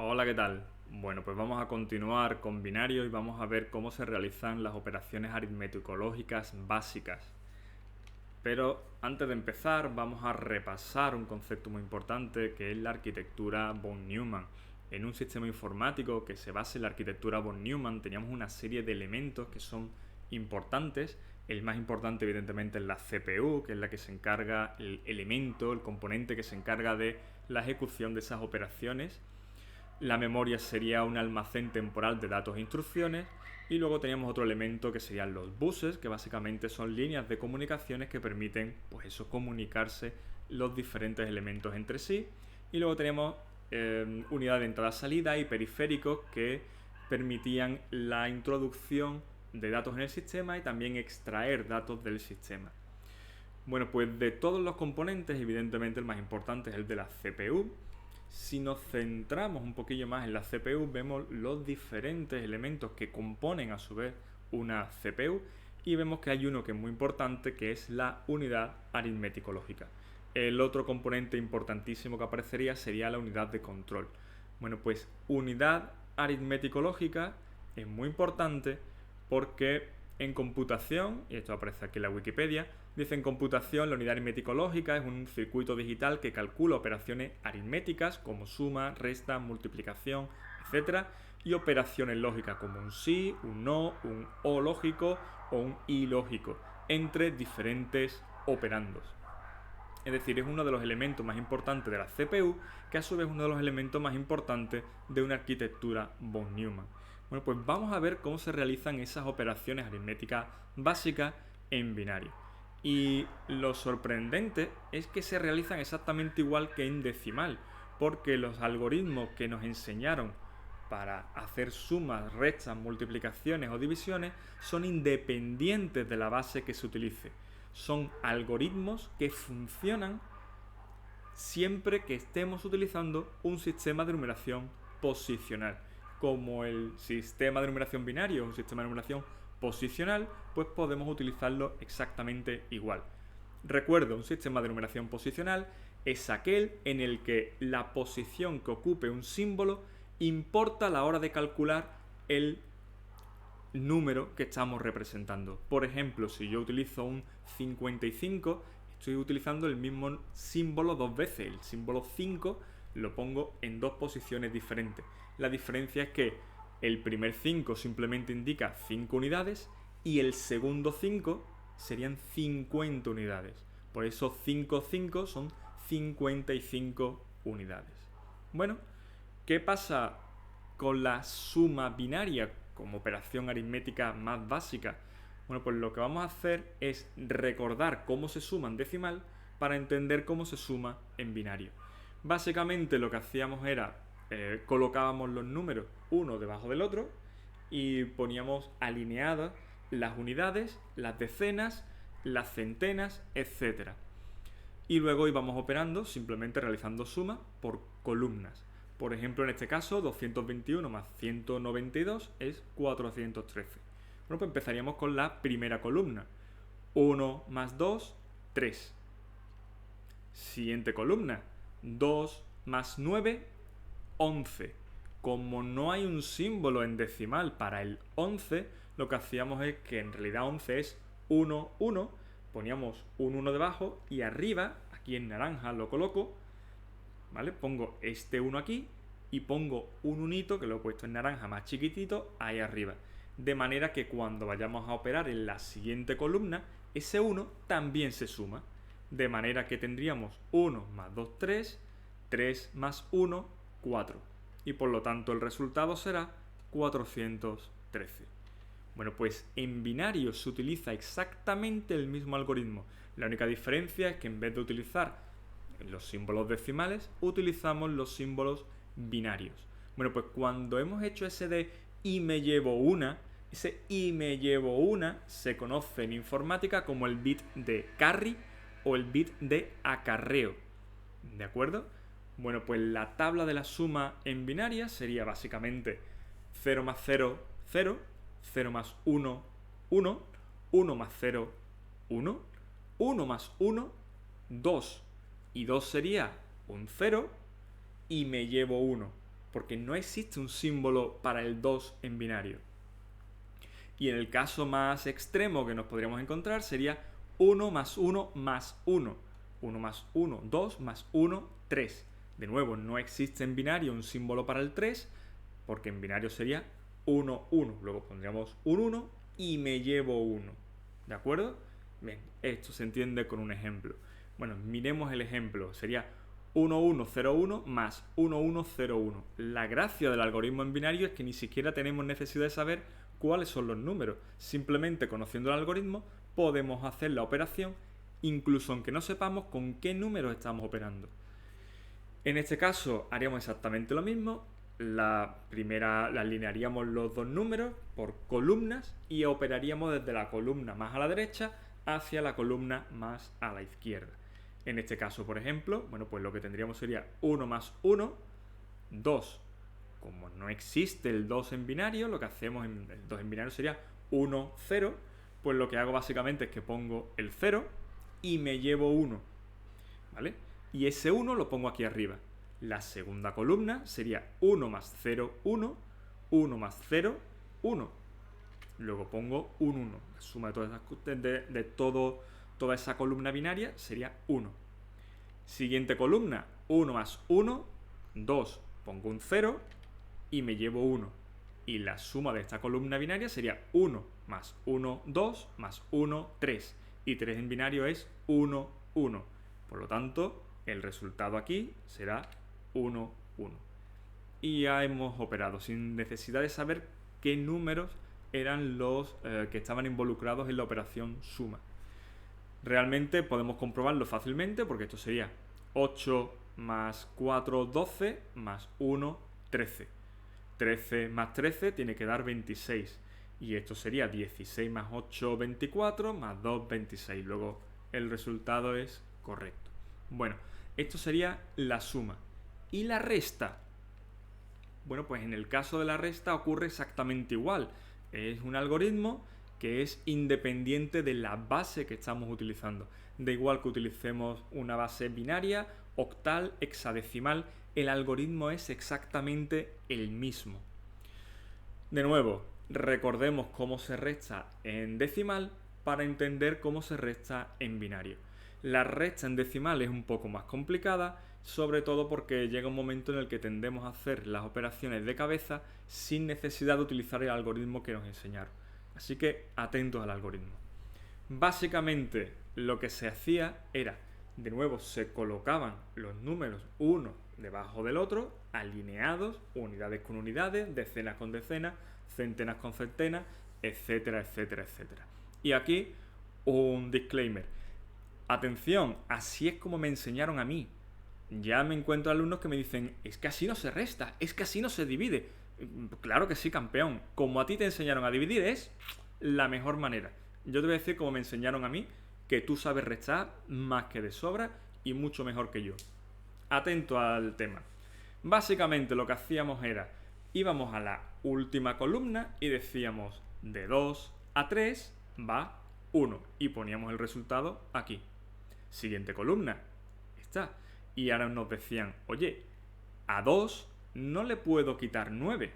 Hola, ¿qué tal? Bueno, pues vamos a continuar con binario y vamos a ver cómo se realizan las operaciones aritmético-lógicas básicas. Pero antes de empezar, vamos a repasar un concepto muy importante que es la arquitectura von Neumann. En un sistema informático que se basa en la arquitectura von Neumann teníamos una serie de elementos que son importantes. El más importante evidentemente es la CPU, que es la que se encarga, el elemento, el componente que se encarga de la ejecución de esas operaciones. La memoria sería un almacén temporal de datos e instrucciones. Y luego teníamos otro elemento que serían los buses, que básicamente son líneas de comunicaciones que permiten, pues eso, comunicarse los diferentes elementos entre sí. Y luego teníamos unidades de entrada-salida y periféricos que permitían la introducción de datos en el sistema y también extraer datos del sistema. Bueno, pues de todos los componentes, evidentemente el más importante es el de la CPU. Si nos centramos un poquillo más en la CPU, vemos los diferentes elementos que componen a su vez una CPU y vemos que hay uno que es muy importante, que es la unidad aritmético-lógica. El otro componente importantísimo que aparecería sería la unidad de control. Bueno, pues unidad aritmético-lógica es muy importante porque en computación, y esto aparece aquí en la Wikipedia, dice: en computación la unidad aritmético-lógica es un circuito digital que calcula operaciones aritméticas como suma, resta, multiplicación, etc. y operaciones lógicas como un sí, un no, un o lógico o un y lógico entre diferentes operandos. Es decir, es uno de los elementos más importantes de la CPU, que a su vez es uno de los elementos más importantes de una arquitectura von Neumann. Bueno, pues vamos a ver cómo se realizan esas operaciones aritméticas básicas en binario. Y lo sorprendente es que se realizan exactamente igual que en decimal, porque los algoritmos que nos enseñaron para hacer sumas, restas, multiplicaciones o divisiones son independientes de la base que se utilice. Son algoritmos que funcionan siempre que estemos utilizando un sistema de numeración posicional. Como el sistema de numeración binario es un sistema de numeración posicional, pues podemos utilizarlo exactamente igual. Recuerdo, un sistema de numeración posicional es aquel en el que la posición que ocupe un símbolo importa a la hora de calcular el número que estamos representando. Por ejemplo, si yo utilizo un 55, estoy utilizando el mismo símbolo dos veces. El símbolo 5 lo pongo en dos posiciones diferentes. La diferencia es que el primer 5 simplemente indica 5 unidades y el segundo 5 serían 50 unidades. Por eso 5, 5 son 55 unidades. Bueno, ¿qué pasa con la suma binaria como operación aritmética más básica? Bueno, pues lo que vamos a hacer es recordar cómo se suma en decimal para entender cómo se suma en binario. Básicamente lo que hacíamos era colocábamos los números uno debajo del otro y poníamos alineadas las unidades, las decenas, las centenas, etc. Y luego íbamos operando simplemente realizando sumas por columnas. Por ejemplo, en este caso, 221 más 192 es 413. Bueno, pues empezaríamos con la primera columna. 1 más 2, 3. Siguiente columna. 2 más 9, 11. Como no hay un símbolo en decimal para el 11, lo que hacíamos es que en realidad 11 es 1, 1. Poníamos un 1 debajo y arriba, aquí en naranja lo coloco, ¿vale? Pongo este 1 aquí y pongo un unito que lo he puesto en naranja más chiquitito ahí arriba. De manera que cuando vayamos a operar en la siguiente columna, ese 1 también se suma. De manera que tendríamos 1 más 2, 3, 3 más 1, 4. Y por lo tanto el resultado será 413. Bueno, pues en binario se utiliza exactamente el mismo algoritmo. La única diferencia es que en vez de utilizar los símbolos decimales, utilizamos los símbolos binarios. Bueno, pues cuando hemos hecho ese de y me llevo una, ese y me llevo una se conoce en informática como el bit de carry o el bit de acarreo. ¿De acuerdo? Bueno, pues la tabla de la suma en binaria sería básicamente 0 más 0, 0, 0 más 1, 1, 1 más 0, 1, 1 más 1, 2. Y 2 sería un 0 y me llevo 1. porque no existe un símbolo para el 2 en binario. Y en el caso más extremo que nos podríamos encontrar sería 1 más 1 más 1. 1 más 1, 2 más 1, 3. De nuevo, no existe en binario un símbolo para el 3, porque en binario sería 1, 1. Luego pondríamos un 1 y me llevo 1. ¿De acuerdo? Bien, esto se entiende con un ejemplo. Bueno, miremos el ejemplo. Sería 1101 más 1101. La gracia del algoritmo en binario es que ni siquiera tenemos necesidad de saber cuáles son los números. Simplemente conociendo el algoritmo podemos hacer la operación incluso aunque no sepamos con qué números estamos operando. En este caso haríamos exactamente lo mismo. Alinearíamos los dos números por columnas y operaríamos desde la columna más a la derecha hacia la columna más a la izquierda. En este caso, por ejemplo, bueno, pues lo que tendríamos sería 1 más 1, 2. Como no existe el 2 en binario, lo que hacemos el 2 en binario sería 1, 0. Pues lo que hago básicamente es que pongo el 0 y me llevo 1. ¿Vale? Y ese 1 lo pongo aquí arriba. La segunda columna sería 1 más 0, 1, 1 más 0, 1. Luego pongo un 1. La suma de toda esa columna binaria sería 1. Siguiente columna, 1 más 1, 2. Pongo un 0 y me llevo 1. Y la suma de esta columna binaria sería 1 más 1, 2, más 1, 3. Y 3 en binario es 1, 1. Por lo tanto, el resultado aquí será 1, 1. Y ya hemos operado sin necesidad de saber qué números eran los que estaban involucrados en la operación suma. Realmente podemos comprobarlo fácilmente porque esto sería 8 más 4, 12, más 1, 13. 13 más 13 tiene que dar 26. Y esto sería 16 más 8, 24, más 2, 26. Luego el resultado es correcto. Bueno, esto sería la suma. ¿Y la resta? Bueno, pues en el caso de la resta ocurre exactamente igual. Es un algoritmo que es independiente de la base que estamos utilizando. Da igual que utilicemos una base binaria, octal, hexadecimal, el algoritmo es exactamente el mismo. De nuevo, recordemos cómo se resta en decimal para entender cómo se resta en binario. La resta en decimal es un poco más complicada, sobre todo porque llega un momento en el que tendemos a hacer las operaciones de cabeza sin necesidad de utilizar el algoritmo que nos enseñaron. Así que atentos al algoritmo. Básicamente lo que se hacía era, de nuevo, se colocaban los números uno debajo del otro, alineados, unidades con unidades, decenas con decenas, centenas con centenas, etcétera, etcétera, etcétera. Y aquí un disclaimer. Atención, así es como me enseñaron a mí. Ya me encuentro alumnos que me dicen, es que así no se resta, es que así no se divide. Claro que sí, campeón. Como a ti te enseñaron a dividir es la mejor manera. Yo te voy a decir como me enseñaron a mí, que tú sabes restar más que de sobra y mucho mejor que yo. Atento al tema. Básicamente lo que hacíamos era, íbamos a la última columna y decíamos de 2 a 3 va 1 y poníamos el resultado aquí. Siguiente columna, está. Y ahora nos decían, oye, a 2 no le puedo quitar 9.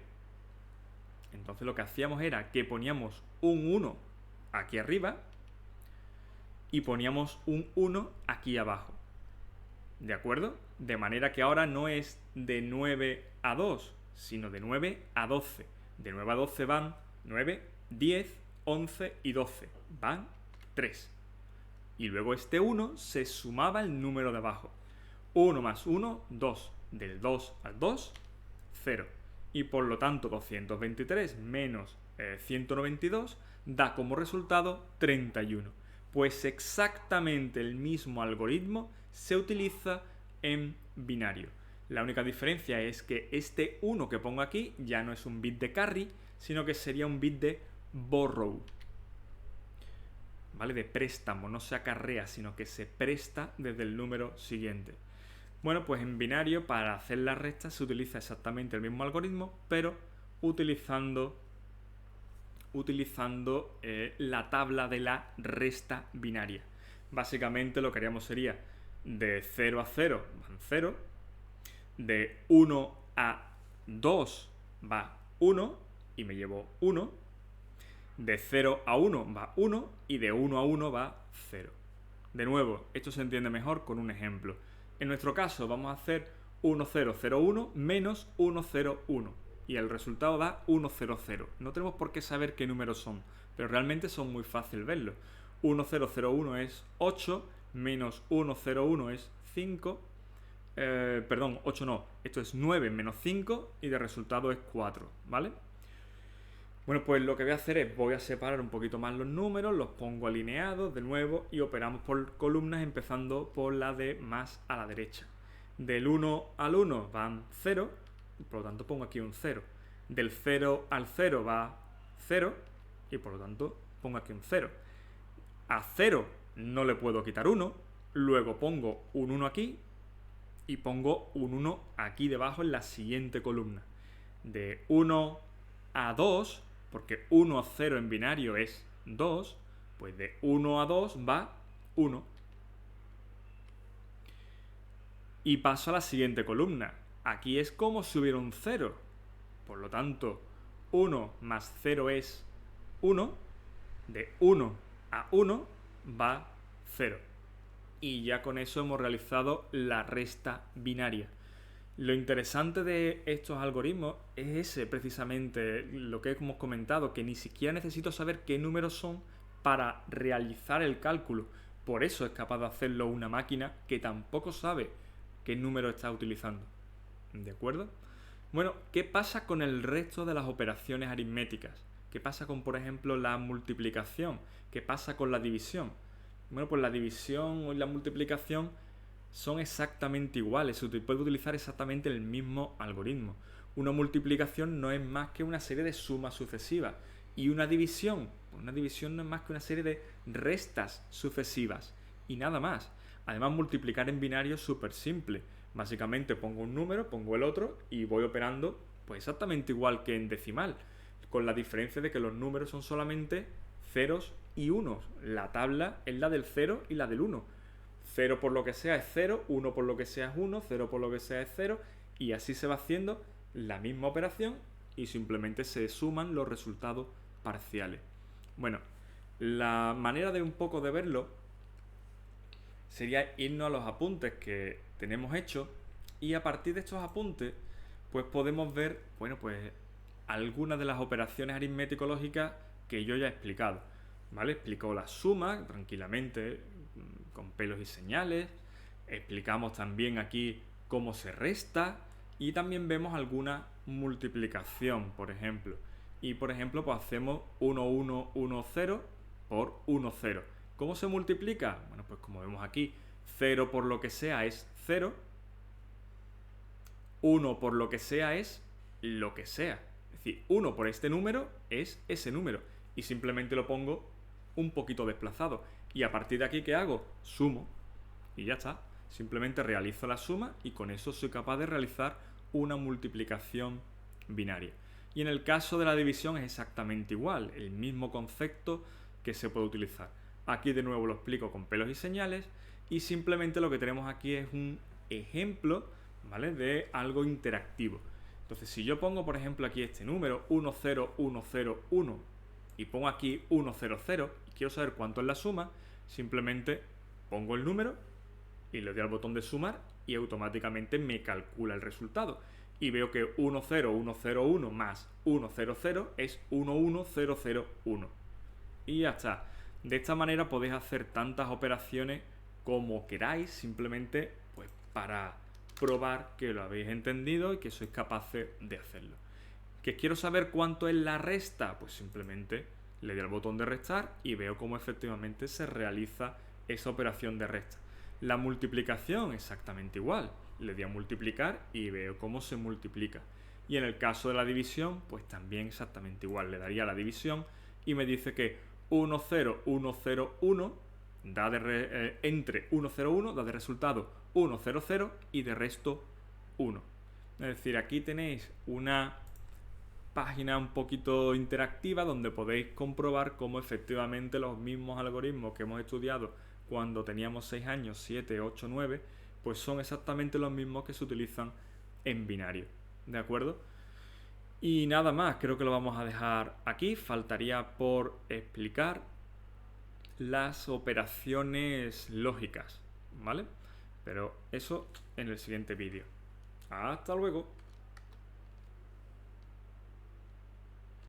Entonces lo que hacíamos era que poníamos un 1 aquí arriba y poníamos un 1 aquí abajo. ¿De acuerdo? De manera que ahora no es de 9 a 2, sino de 9 a 12. De 9 a 12 van 9, 10, 11 y 12. Van 3. Y luego este 1 se sumaba el número de abajo. 1 más 1, 2. Del 2 al 2, 0. Y por lo tanto 223 menos 192 da como resultado 31. Pues exactamente el mismo algoritmo se utiliza en binario. La única diferencia es que este 1 que pongo aquí ya no es un bit de carry, sino que sería un bit de borrow. ¿Vale? De préstamo, no se acarrea, sino que se presta desde el número siguiente. Bueno, pues en binario para hacer la resta se utiliza exactamente el mismo algoritmo, pero utilizando la tabla de la resta binaria. Básicamente lo que haríamos sería de 0 a 0 van 0, de 1 a 2 va 1 y me llevo 1. De 0 a 1 va 1 y de 1 a 1 va 0. De nuevo, esto se entiende mejor con un ejemplo. En nuestro caso vamos a hacer 1, 0, 0, 1 menos 1, 0, 1. Y el resultado da 1, 0, 0. No tenemos por qué saber qué números son, pero realmente son muy fácil verlos. 1, 0, 0, 1 es 8, menos 1, 0, 1 es 5. Perdón, 8 no. Esto es 9 menos 5 y de resultado es 4, ¿vale? Bueno, pues lo que voy a hacer es, voy a separar un poquito más los números, los pongo alineados de nuevo y operamos por columnas empezando por la de más a la derecha. Del 1 al 1 van 0, por lo tanto pongo aquí un 0. Del 0 al 0 va 0 y por lo tanto pongo aquí un 0. A 0 no le puedo quitar 1, luego pongo un 1 aquí y pongo un 1 aquí debajo en la siguiente columna. De 1 a 2, porque 1 a 0 en binario es 2, pues de 1 a 2 va 1. Y paso a la siguiente columna. Aquí es como si hubiera un 0. Por lo tanto, 1 más 0 es 1. De 1 a 1 va 0. Y ya con eso hemos realizado la resta binaria. Lo interesante de estos algoritmos es ese, precisamente, lo que hemos comentado, que ni siquiera necesito saber qué números son para realizar el cálculo. Por eso es capaz de hacerlo una máquina que tampoco sabe qué número está utilizando. ¿De acuerdo? Bueno, ¿qué pasa con el resto de las operaciones aritméticas? ¿Qué pasa con, por ejemplo, la multiplicación? ¿Qué pasa con la división? Bueno, pues la división y la multiplicación son exactamente iguales, se puede utilizar exactamente el mismo algoritmo. Una multiplicación no es más que una serie de sumas sucesivas y una división no es más que una serie de restas sucesivas y nada más. Además, multiplicar en binario es súper simple. Básicamente pongo un número, pongo el otro y voy operando pues exactamente igual que en decimal, con la diferencia de que los números son solamente ceros y unos. La tabla es la del 0 y la del 1. 0 por lo que sea es 0, 1 por lo que sea es 1, 0 por lo que sea es 0, y así se va haciendo la misma operación y simplemente se suman los resultados parciales. Bueno, la manera de un poco de verlo sería irnos a los apuntes que tenemos hechos y a partir de estos apuntes pues podemos ver, bueno, pues algunas de las operaciones aritmético-lógicas que yo ya he explicado, ¿vale? Explico la suma tranquilamente con pelos y señales, explicamos también aquí cómo se resta y también vemos alguna multiplicación, por ejemplo. Y por ejemplo, pues hacemos 1, 1, 1, 0 por 1, 0. ¿Cómo se multiplica? Bueno, pues como vemos aquí, 0 por lo que sea es 0, 1 por lo que sea es lo que sea. Es decir, 1 por este número es ese número y simplemente lo pongo un poquito desplazado. Y a partir de aquí, ¿qué hago? Sumo y ya está. Simplemente realizo la suma y con eso soy capaz de realizar una multiplicación binaria. Y en el caso de la división es exactamente igual, el mismo concepto que se puede utilizar. Aquí de nuevo lo explico con pelos y señales y simplemente lo que tenemos aquí es un ejemplo, ¿vale?, de algo interactivo. Entonces, si yo pongo, por ejemplo, aquí este número 10101 y pongo aquí 100 y quiero saber cuánto es la suma, simplemente pongo el número y le doy al botón de sumar y automáticamente me calcula el resultado. Y veo que 10101 más 100 es 11001. Y ya está. De esta manera podéis hacer tantas operaciones como queráis, simplemente pues para probar que lo habéis entendido y que sois capaces de hacerlo. ¿Que quiero saber cuánto es la resta? Pues simplemente le doy al botón de restar y veo cómo efectivamente se realiza esa operación de resta. La multiplicación, exactamente igual. Le doy a multiplicar y veo cómo se multiplica. Y en el caso de la división, pues también exactamente igual. Le daría a la división y me dice que 10101 da entre 101 da de resultado 100 y de resto 1. Es decir, aquí tenéis una página un poquito interactiva donde podéis comprobar cómo efectivamente los mismos algoritmos que hemos estudiado cuando teníamos 6 años, 7, 8, 9, pues son exactamente los mismos que se utilizan en binario. ¿De acuerdo? Y nada más, creo que lo vamos a dejar aquí. Faltaría por explicar las operaciones lógicas, ¿vale? Pero eso en el siguiente vídeo. Hasta luego.